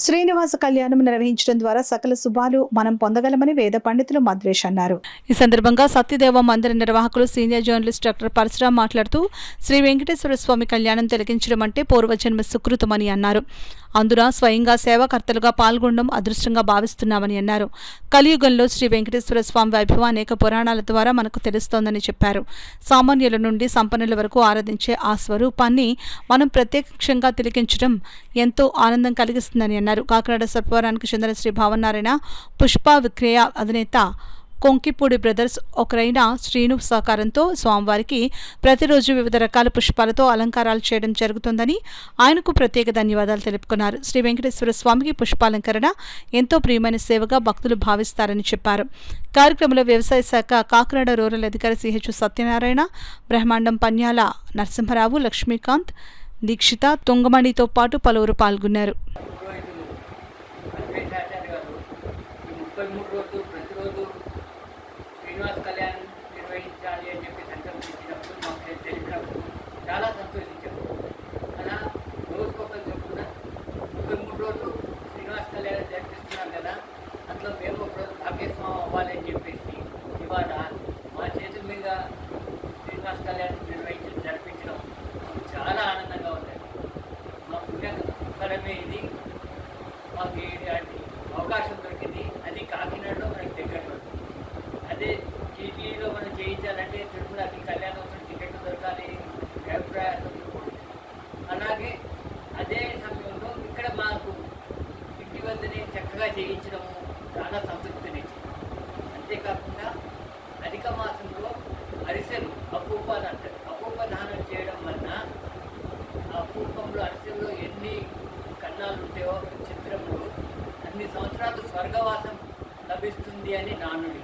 శ్రీనివాస కళ్యాణం నిర్వహించడం ద్వారా సకల శుభాలు మనం పొందగలమని వేద పండితులు మద్వేష్ అన్నారు. ఈ సందర్భంగా సత్యదేవ మందిర నిర్వాహకులు సీనియర్ జర్నలిస్ట్ డాక్టర్ పరశురాం మాట్లాడుతూ శ్రీ వెంకటేశ్వర స్వామి కళ్యాణం తిలకించడం అంటే పూర్వజన్మ సుకృతమని అన్నారు. అందున స్వయంగా సేవాకర్తలుగా పాల్గొనడం అదృష్టంగా భావిస్తున్నామని అన్నారు. కలియుగంలో శ్రీ వెంకటేశ్వర స్వామి వైభవం అనేక పురాణాల ద్వారా మనకు తెలుస్తోందని చెప్పారు. సామాన్యుల నుండి సంపన్నుల వరకు ఆరాధించే ఆ స్వరూపాన్ని మనం ప్రత్యక్షంగా తిలకించడం ఎంతో ఆనందం కలిగిస్తుందని అన్నారు. కాకినాడ సర్పవరానికి చెందిన శ్రీ భావనారాయణ పుష్ప విక్రయ అధినేత కొంకిపూడి బ్రదర్స్ ఒకరైన శ్రీను సహకారంతో స్వామివారికి ప్రతిరోజు వివిధ రకాల పుష్పాలతో అలంకారాలు చేయడం జరుగుతుందని ఆయనకు ప్రత్యేక ధన్యవాదాలు తెలుపుకున్నారు. శ్రీ వెంకటేశ్వర స్వామికి పుష్పాలంకరణ ఎంతో ప్రియమైన సేవగా భక్తులు భావిస్తారని చెప్పారు. కార్యక్రమంలో వ్యవసాయ శాఖ కాకినాడ రూరల్ అధికారి సిహెచ్ సత్యనారాయణ, బ్రహ్మాండం పన్యాల నరసింహరావు, లక్ష్మీకాంత్, దీక్షిత, తుంగమణితో పాటు పలువురు పాల్గొన్నారు. శ్రీనివాస కళ్యాణం నిర్వహించాలి అని చెప్పి సంకల్పించినప్పుడు మాకు తెలిసినప్పుడు చాలా సంతోషించాము. అలా రోజుకొకరు చెప్పుకున్న 33 రోజులు శ్రీనివాస కళ్యాణం జరిపిస్తున్నాం కదా, అందులో మేము ఒక రోజు భాగ్యస్వామి అవ్వాలి అని చెప్పేసి ఇవాళ మా చేతుల మీద శ్రీనివాస కళ్యాణం జరిపించడం మాకు చాలా ఆనందంగా ఉందండి. మా పుణ్య ఫలమే ఇది. మాకు అవకాశం దొరికింది. అది కాకినాడలో మనకి దగ్గరలో. అదే టీటీలో మనం చేయించాలంటే తిరుమలకి కళ్యాణోత్సవం టికెట్ దొరకాలి, అభిప్రాయాలు. అలాగే అదే సమయంలో ఇక్కడ మాకు ఇంటి వద్దనే చక్కగా చేయించడము చాలా సంతృప్తినిచ్చింది. అంతేకాకుండా అధిక మాసంలో అరిసెలు అపూపాలు అంటారు. అపూప దానం చేయడం వలన ఆ అపూపంలో అరిసెల్లో ఎన్ని కన్నాలు ఉంటాయో చిత్రములు అన్ని సంవత్సరాలు స్వర్గవాసం లభిస్తుంది అని నానుడి.